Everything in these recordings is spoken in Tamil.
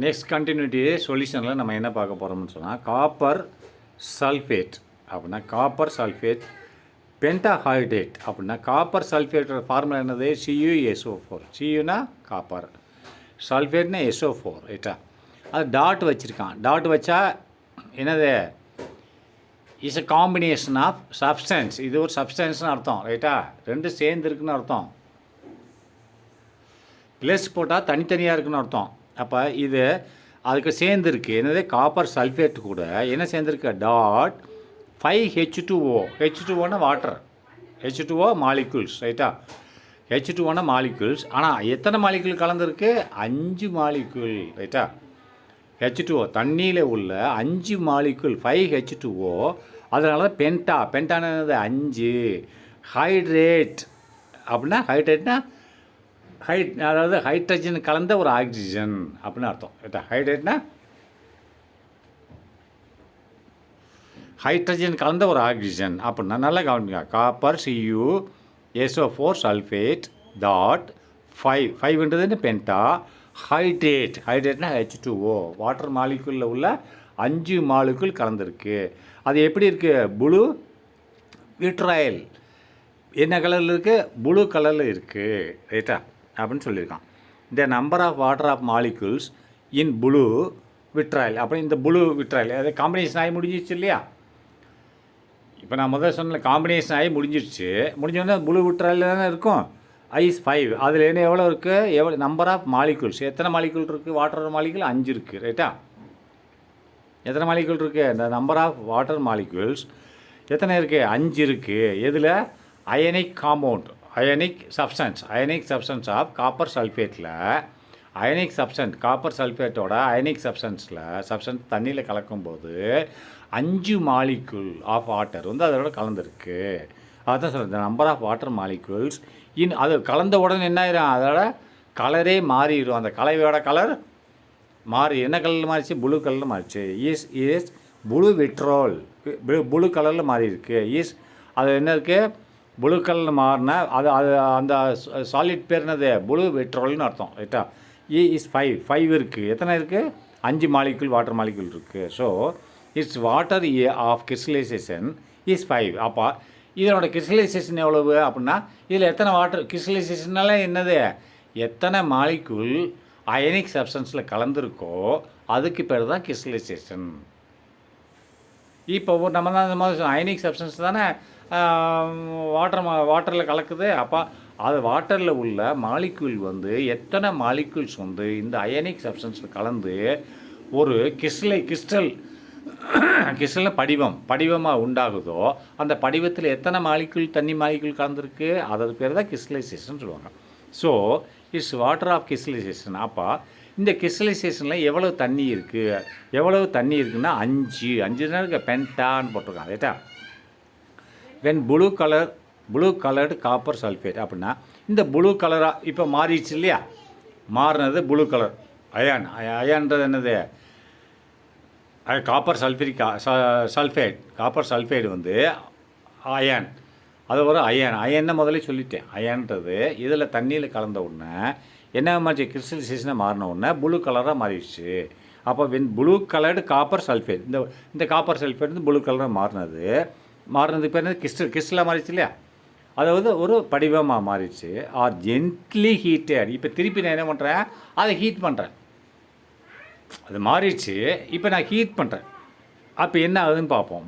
நெக்ஸ்ட் கண்டினியூட்டி சொல்யூஷனில் நம்ம என்ன பார்க்க போகிறோம்னு சொன்னால் காப்பர் சல்ஃபேட் அப்படின்னா காப்பர் சல்ஃபேட் பென்டாஹைட்ரேட் அப்படின்னா காப்பர் சல்ஃபேட்டோட ஃபார்முலா என்னது CuSO4 சியூனா காப்பர் சல்ஃபேட்னா SO4 ரைட்டா அது டாட் வச்சுருக்கான் டாட் வச்சா என்னது is a combination of substance இது ஒரு சப்ஸ்டன்ஸ்னு அர்த்தம் ரைட்டா ரெண்டு சேர்ந்துருக்குன்னு அர்த்தம் ப்ளஸ் போட்டால் தனித்தனியாக இருக்குன்னு அர்த்தம் அப்போ இது அதுக்கு சேர்ந்துருக்கு என்னது காப்பர் சல்ஃபேட் கூட என்ன சேர்ந்துருக்கு dot 5H2O H2Oனா water H2O molecules ரைட்டா H2Oனா மாலிகுல்ஸ் ஆனால் எத்தனை மாலிகுல் கலந்துருக்கு 5 மாலிகுல் ரைட்டா H2O தண்ணியில் உள்ள 5 மாலிகுல் 5H2O அதனால தான் பென்டானது 5 ஹைட்ரேட் அப்படின்னா ஹைட்ரேட்னா அதாவது ஹைட்ரஜன் கலந்த ஒரு ஆக்சிஜன் அப்படின்னு அர்த்தம் ரைட்டா ஹைட்ரேட்னா ஹைட்ரஜன் கலந்த ஒரு ஆக்சிஜன் அப்படின்னா நல்லா கவனிங்க காப்பர் CuSO4 சல்ஃபேட் டாட் 5ன்றது பென்டா ஹைட்ரேட்னா H2O வாட்டர் மாலிகுலில் உள்ள 5 மாலிகுல் கலந்துருக்கு அது எப்படி இருக்குது ப்ளூ விட்ரைல் என்ன கலரில் இருக்குது ப்ளூ கலரில் இருக்குது ரைட்டா அப்படின்னு சொல்லியிருக்கான் இந்த number of water of molecules in blue vitriol அப்படி இந்த ப்ளூ விட்ரைல் அது காம்பினேஷன் ஆகி முடிஞ்சிச்சு இல்லையா இப்போ நான் முதல்ல சொன்ன காம்பினேஷன் ஆகி முடிஞ்சோடனே ப்ளூ விட்ரைல் தானே இருக்கும் ஐஸ் 5 அதில் என்ன எவ்வளோ இருக்குது நம்பர் ஆஃப் மாலிகுல்ஸ் எத்தனை மாலிகுல் இருக்குது வாட்டர் மாலிகுல் 5 இருக்குது ரைட்டா எத்தனை மாலிகுல் இருக்குது இந்த நம்பர் ஆஃப் வாட்டர் மாலிகுல்ஸ் எத்தனை இருக்குது 5 இருக்குது எதில் ionic compound ionic substance of copper சல்ஃபேட்டில் காப்பர் சல்ஃபேட்டோட அயனிக் சப்ஸ்டன்ஸ் தண்ணியில் கலக்கும்போது 5 மாலிகுல் ஆஃப் வாட்டர் வந்து அதோட கலந்துருக்கு அதுதான் சொல்கிறேன் இந்த நம்பர் ஆஃப் வாட்டர் மாலிகுல்ஸ் அது கலந்த உடனே என்ன ஆயிரும் அதோட கலரே மாறிடும் அந்த கலவையோட கலர் என்ன கலரில் மாறிச்சு ப்ளூ கலரில் மாறிச்சு இஸ் ப்ளூ விட்ரோல் ப்ளூ கலரில் மாறி இருக்குது அது என்ன இருக்குது ப்ளூ கலரில் மாறினா அந்த சாலிட் பேர் என்னது ப்ளூ விட்ரோல்னு அர்த்தம் ரைட்டா இஸ் 5 இருக்குது எத்தனை இருக்குது 5 மாலிகுல் வாட்டர் மாலிகுல் இருக்குது so it's water of crystallization is 5 அப்போ இதனோட கிறிஸ்டலைசேஷன் எவ்வளவு அப்படின்னா இதில் எத்தனை வாட்டர் கிறிஸ்டலைசேஷனால என்னது எத்தனை மாலிகுல் அயனிக் சப்ஸ்டன்ஸில் கலந்துருக்கோ அதுக்கு பேர் தான் கிறிஸ்டலைசேஷன் இப்போ நம்ம தான் இந்த மாதிரி அயனிக் சப்ஸ்டன்ஸ் தானே வாட்டரில் கலக்குது அப்போ அது வாட்டரில் உள்ள மாலிக்யூல் வந்து எத்தனை மாலிக்யூல்ஸ் வந்து இந்த அயனிக் சப்ஸ்டன்ஸில் கலந்து ஒரு கிறிஸ்டல் படிவமாக உண்டாகுதோ அந்த படிவத்தில் எத்தனை தண்ணி மாலிக்யூல் கலந்துருக்கு அதோட பேர் தான் கிறிஸ்டலைசேஷன் சொல்லுவாங்க so it's water of crystallization அப்போ இந்த கிறிஸ்டலைசேஷனில் எவ்வளவு தண்ணி இருக்குன்னா 5 இருக்க பென்டான்னு போட்டிருக்காங்க ரைட்டா when blue coloured copper sulphate அப்படின்னா இந்த ப்ளூ கலராக இப்போ மாறிடுச்சு இல்லையா மாறினது ப்ளூ கலர் அயான்றது என்னது காப்பர் சல்ஃபேட் வந்து அயான் அது ஒரு அயன்னு முதல்ல சொல்லிட்டேன் அயான்றது இதில் தண்ணியில் கலந்த உடனே என்ன மாதிரி கிறிஸ்டலைசேஷனாக மாறின உடனே ப்ளூ கலராக மாறிடுச்சு அப்போ when blue coloured copper sulphate இந்த காப்பர் சல்ஃபேட் வந்து ப்ளூ கலராக மாறினதுக்கு பேர் என்னது கிறிஸ்டலாக மாறிடுச்சு இல்லையா அதாவது ஒரு படிவமாக மாறிடுச்சு ஆர் ஜென்ட்லி ஹீட்டட் இப்போ திருப்பி நான் என்ன பண்ணுறேன் அதை ஹீட் பண்ணுறேன் அது மாறிடுச்சு இப்போ நான் ஹீட் பண்ணுறேன் அப்போ என்ன ஆகுதுன்னு பார்ப்போம்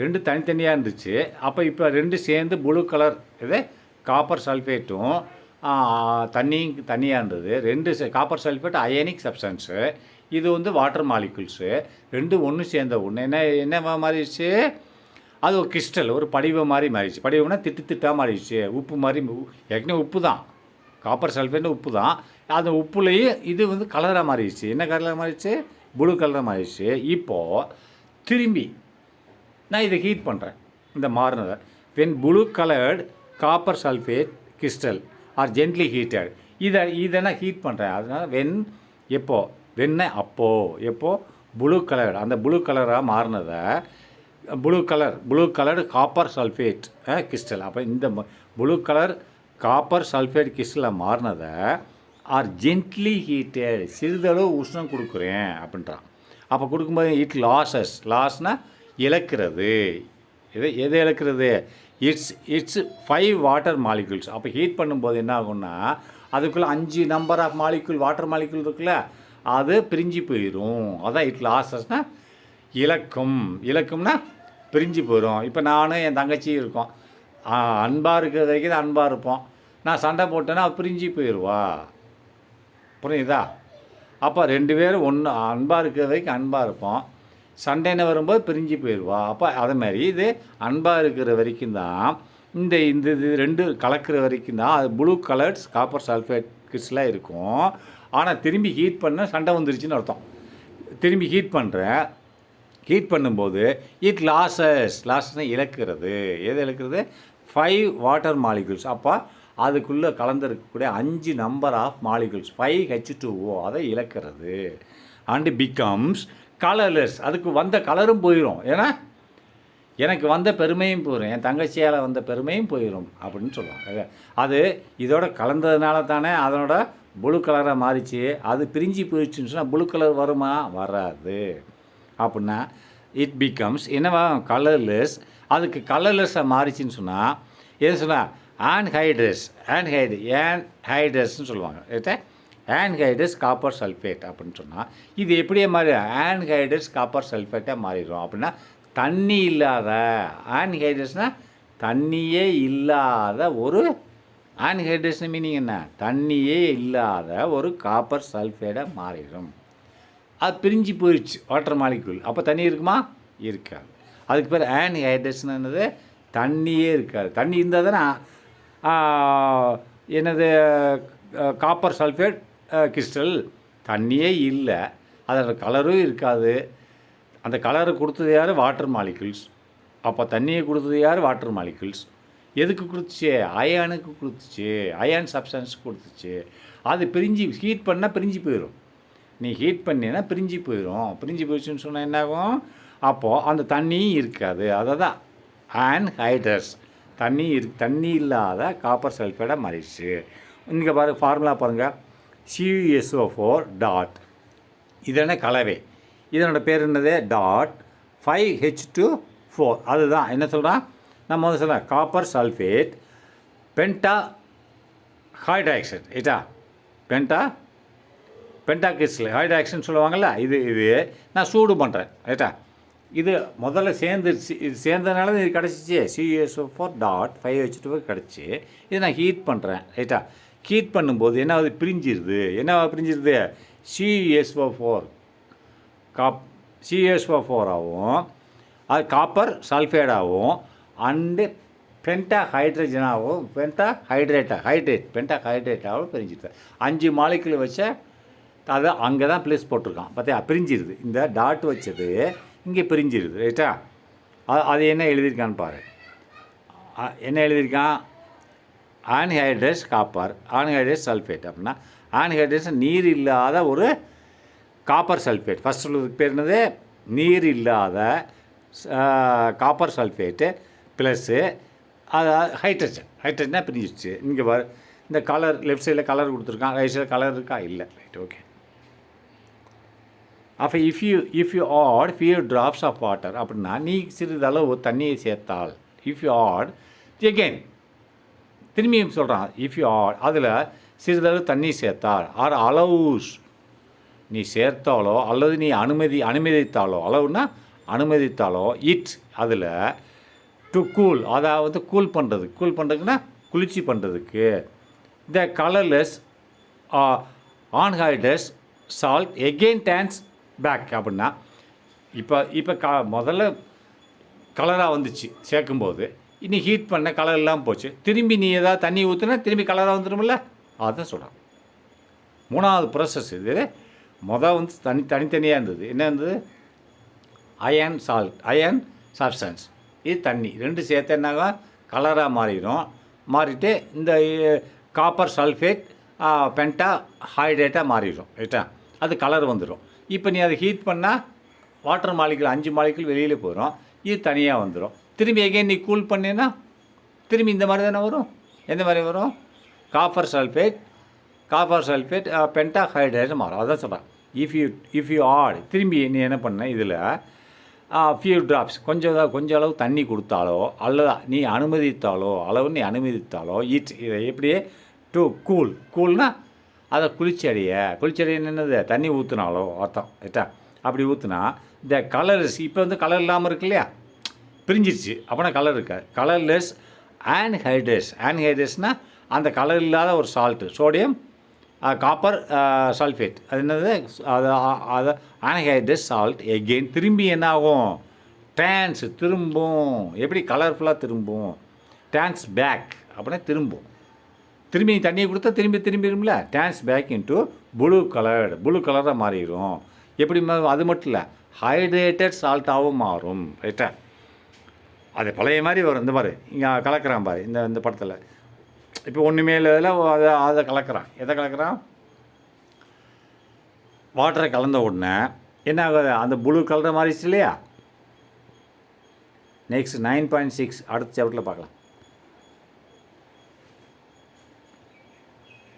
ரெண்டு தனித்தனியாக இருந்துச்சு அப்போ இப்போ ரெண்டு சேர்ந்து ப்ளூ கலர் இது காப்பர் சல்ஃபேட்டும் தனியாக இருந்தது காப்பர் சல்ஃபேட் அயனிக் சப்ஸ்டன்ஸு இது வந்து வாட்டர் மாலிகுல்ஸு ரெண்டும் ஒன்று சேர்ந்த ஒன்று என்ன மாறிடுச்சு அது ஒரு கிறிஸ்டல் ஒரு படிவம் மாதிரி மாறிடுச்சு படிவம்னா திட்டாக மாறிடுச்சு உப்பு மாதிரி ஏற்கனவே உப்பு தான் காப்பர் சல்ஃபேட்னு உப்பு தான் அந்த உப்புலேயே இது வந்து கலராக மாறிடுச்சு என்ன கலராக மாறிடுச்சு ப்ளூ கலராக மாறிடுச்சு இப்போது திரும்பி நான் இதை ஹீட் பண்ணுறேன் இந்த மாறினதை when blue coloured copper sulphate crystal are gently heated இதை நான் ஹீட் பண்ணுறேன் அதனால் எப்போ ப்ளூ கலர் அந்த ப்ளூ கலராக மாறினதை blue coloured copper sulphate crystal அப்போ இந்த ப்ளூ கலர் காப்பர் சல்ஃபேட் கிறிஸ்டலில் மாறினதை ஆர் ஜென்ட்லி ஹீட்டட், சிறிதளவு உஷ்ணம் கொடுக்குறேன் அப்படின்றான். அப்போ கொடுக்கும்போது இட் லாஸ்னால் இழக்கிறது. எது இழக்கிறது? It's 5 water molecules. அப்போ ஹீட் பண்ணும்போது என்ன ஆகும்னா அதுக்குள்ளே 5 number of molecule water molecule இருக்குல்ல, அது பிரிஞ்சு போயிடும். அதான் இட் லாஸஸ்னால் இலக்கும்னா பிரிஞ்சு போயிடும். இப்போ நானும் என் தங்கச்சி இருக்கோம், அன்பாக இருக்கிற வரைக்கும் தான் அன்பாக இருப்போம். நான் சண்டை போட்டேன்னா அது பிரிஞ்சு போயிடுவா. புரியுதா? அப்போ 2 பேரும் ஒன்று அன்பாக இருக்கிற வரைக்கும் அன்பாக இருப்போம், சண்டைன்னு வரும்போது பிரிஞ்சு போயிடுவா. அப்போ அதேமாதிரி இது அன்பாக இருக்கிற வரைக்கும் தான் இந்த இந்த இது 2 கலக்கிற வரைக்கும் தான் அது ப்ளூ கலர்ஸ் காப்பர் சல்ஃபேட் கிறிஸ்டலாக இருக்கும். ஆனால் திரும்பி ஹீட் பண்ண சண்டை வந்துருச்சுன்னு அர்த்தம். திரும்பி ஹீட் பண்ணும்போது இட் லாஸஸ்னால் இழக்கிறது. எது இழக்கிறது? 5 வாட்டர் மாலிகுல்ஸ். அப்போ அதுக்குள்ளே கலந்துருக்கக்கூடிய 5 நம்பர் ஆஃப் மாலிகுல்ஸ் 5H2O அதை இழக்கிறது. And becomes colourless. அதுக்கு வந்த கலரும் போயிடும். ஏன்னா எனக்கு வந்த பெருமையும் போயிடும், என் தங்கச்சியால் வந்த பெருமையும் போயிடும் அப்படின்னு சொல்லுவாங்க. அது இதோட கலந்ததுனால தானே அதனோட ப்ளூ கலராக மாறிச்சு. அது பிரிஞ்சு போயிடுச்சுன்னு சொன்னால் ப்ளூ கலர் வருமா? வராது. அப்படின்னா இட் பிகம்ஸ் என்னவா? கலர்லெஸ். அதுக்கு கலர்லெஸ்ஸாக மாறிச்சின்னு சொன்னால் எது சொன்னால் ஆன்ஹைட்ரஸ்ன்னு சொல்லுவாங்க. ஆன்ஹைட்ரஸ் காப்பர் சல்ஃபேட் அப்படின்னு சொன்னால் இது எப்படியே மாறி ஆன்ஹைட்ரஸ் காப்பர் சல்ஃபேட்டாக மாறிடும். அப்படின்னா தண்ணி இல்லாத, ஆன்ஹைட்ரஸ்னால் தண்ணியே இல்லாத ஒரு, ஆன்ஹைட்ரஸ் மீனிங் என்ன? தண்ணியே இல்லாத ஒரு காப்பர் சல்ஃபேட்டாக மாறிடும். அது பிரிஞ்சு போயிடுச்சு வாட்டர் மாலிகுல். அப்போ தண்ணி இருக்குமா? இருக்காது. அதுக்கு பேர் ஆன்ஹைட்ரஸ்னு என்னது? தண்ணியே இருக்காது. தண்ணி இருந்தால் தானே என்னது காப்பர் சல்ஃபேட் கிறிஸ்டல். தண்ணியே இல்லை, அதோட கலரும் இருக்காது. அந்த கலரை கொடுத்தது யார்? Water molecules. அப்போ தண்ணியை கொடுத்தது யார்? Water molecules. எதுக்கு கொடுத்துச்சு? அயானுக்கு கொடுத்துச்சு, அயான் சப்ஸ்டன்ஸ் கொடுத்துச்சு. அது பிரிஞ்சு ஹீட் பண்ணால் பிரிஞ்சு போயிடும். நீ ஹீட் பண்ணினா பிரிஞ்சு போயிடும். பிரிஞ்சு போயிடுச்சுன்னு சொன்னால் என்னாகும்? அப்போது அந்த தண்ணியும் இருக்காது. அதை தான் ஆன்ஹைட்ரஸ், தண்ணி இல்லாத காப்பர் சல்ஃபேட்டாக மாறிடுச்சு. இங்கே ஃபார்முலா பாருங்கள். CuSO4 டாட், இதென்ன கலவை, இதனோட பேர் என்னது? Dot 5H2O. அதுதான் என்ன சொல்கிறான்? நம்ம வந்து சொல்கிறேன் காப்பர் சல்ஃபேட் பென்டா ஹைட்ராக்சைடு. ரைட்டா? பென்டா கிறிஸ்டல் ஹைட்ராக்சைடுன்னு சொல்லுவாங்கள்ல. இது நான் சூடு பண்ணுறேன். ரைட்டா? இது முதல்ல சேர்ந்துருச்சு. இது சேர்ந்ததுனால இது கிடச்சிச்சு. CuSO4 டாட் 5H2O கிடச்சி. இது நான் ஹீட் பண்ணுறேன். ரைட்டா? ஹீட் பண்ணும்போது என்ன ஆகுது? பிரிஞ்சிருது. என்ன பிரிஞ்சிருது? CuSO4 CuSO4ஆகவும் அது காப்பர் சல்ஃபேடாகவும் அண்டு பென்டா ஹைட்ரேட்டாகவும் பிரிஞ்சிருது. 5 மாலிகுல் வச்ச அதை அங்கே தான் ப்ளேஸ் போட்டிருக்கான். பார்த்தியா? பிரிஞ்சிருது. இந்த டாட் வச்சது இங்கே பிரிஞ்சிருது. ரைட்டா? அது என்ன எழுதியிருக்கான்னு பாரு. என்ன எழுதியிருக்கான்? Anhydrous copper, anhydrous sulphate. அப்படின்னா ஆன்ஹைட்ரஸ் நீர் இல்லாத ஒரு காப்பர் சல்ஃபேட். ஃபஸ்ட் உள்ளதுக்கு பேர் என்னது? நீர் இல்லாத காப்பர் சல்ஃபேட்டு ப்ளஸ்ஸு அது ஹைட்ரஜனாக பிரிஞ்சிடுச்சு. இங்கே இந்த கலர் லெஃப்ட் சைடில் கலர் கொடுத்துருக்கான், ரைட் சைடில் கலர் இருக்கா? இல்லை. Right, okay. அப்போ if you add few drops of water அப்படின்னா நீ சிறிதளவு தண்ணியை சேர்த்தால், இஃப் யூ ஆட் எகெயின் திரும்பியும் சொல்கிறான், இஃப் யூ ஆட் அதில் சிறிதளவு தண்ணி சேர்த்தால் ஆர் அலவுஸ் நீ சேர்த்தாலோ அல்லது நீ அனுமதித்தாலோ, அளவுன்னா அனுமதித்தாலோ இட் அதில் டு கூல், அதாவது கூல் பண்ணுறதுக்குன்னா குளிர்ச்சி பண்ணுறதுக்கு the colourless anhydrous salt again turns back. அப்படின்னா இப்போ முதல்ல கலராக வந்துச்சு சேர்க்கும்போது, இனி ஹீட் பண்ண கலர் இல்லாமல் போச்சு. திரும்பி நீ ஏதாவது தண்ணி ஊற்றுனா திரும்பி கலராக வந்துடும்ல, அதுதான் சொல்கிறான். 3வது ப்ராசஸ் இது. வந்து தனித்தனியாக இருந்தது. என்ன இருந்தது? Ion substance. இது தண்ணி 2 சேர்த்து என்னாகும்? கலராக மாறிட்டு இந்த காப்பர் சல்ஃபேட் பென்டா ஹைட்ரேட்டாக மாறிடும். ரைட்டா? அது கலர் வந்துடும். இப்போ நீ அதை ஹீட் பண்ணால் வாட்டர் மாலிகுல் 5 மாலிகுல் வெளியில் போயிடும், இது தனியாக வந்துடும். திரும்பி எகைன் நீ கூல் பண்ணினா திரும்பி இந்த மாதிரி தானே வரும். எந்த மாதிரி வரும்? காப்பர் சல்ஃபேட் காப்பர் சல்ஃபேட் பென்டா ஹைட்ரேட்னு மாறும். அதான் சொல்கிறேன். இஃப் யூ ஆட் திரும்பி நீ என்ன பண்ண இதில் ஃபியூ ட்ராப்ஸ் கொஞ்சம் அளவு தண்ணி கொடுத்தாலோ அல்லது நீ அனுமதித்தாலோ இதை எப்படியே டு கூல்னால் அதை குளிச்சடைய என்னது தண்ணி ஊற்றுனாலோ அர்த்தம் ரைட்டா. அப்படி ஊற்றுனா இந்த கலர்ஸ் இப்போ வந்து கலர் இல்லாமல் இருக்கு இல்லையா, பிரிஞ்சிருச்சு. அப்படின்னா கலர் இருக்காது. கலர்லெஸ் ஆன்ஹைட்ரேட்ஸ்னால் அந்த கலர் இல்லாத ஒரு சால்ட்டு, சோடியம் காப்பர் சல்ஃபேட். அது என்னது, அது ஆன்ஹைட்ரேட் சால்ட். எகெயின் திரும்பி என்ன ஆகும், டான்ஸ் திரும்பும். எப்படி கலர்ஃபுல்லாக திரும்பும், டான்ஸ் பேக் அப்படின்னா திரும்பி தண்ணியை கொடுத்தா திரும்பிடும்ல. டான்ஸ் பேக் இன்ட்டு ப்ளூ கலராக மாறிடும். எப்படி அது மட்டும் இல்லை, ஹைட்ரேட்டட் சால்ட்டாகவும் மாறும் ரைட்டா. அது பழைய மாதிரி வரும். இந்த மாதிரி இங்கே கலக்கிறான் பாரு இந்த படத்தில். இப்போ ஒன்றுமே இல்லை, அதை கலக்கிறான். எதை கலக்கிறான், வாட்டரை கலந்த உடனே என்ன ஆகுது, அந்த ப்ளூ கலரை மாறிடுச்சு இல்லையா. நெக்ஸ்ட் 9.6 அடுத்த சாப்டரில் பார்க்கலாம்.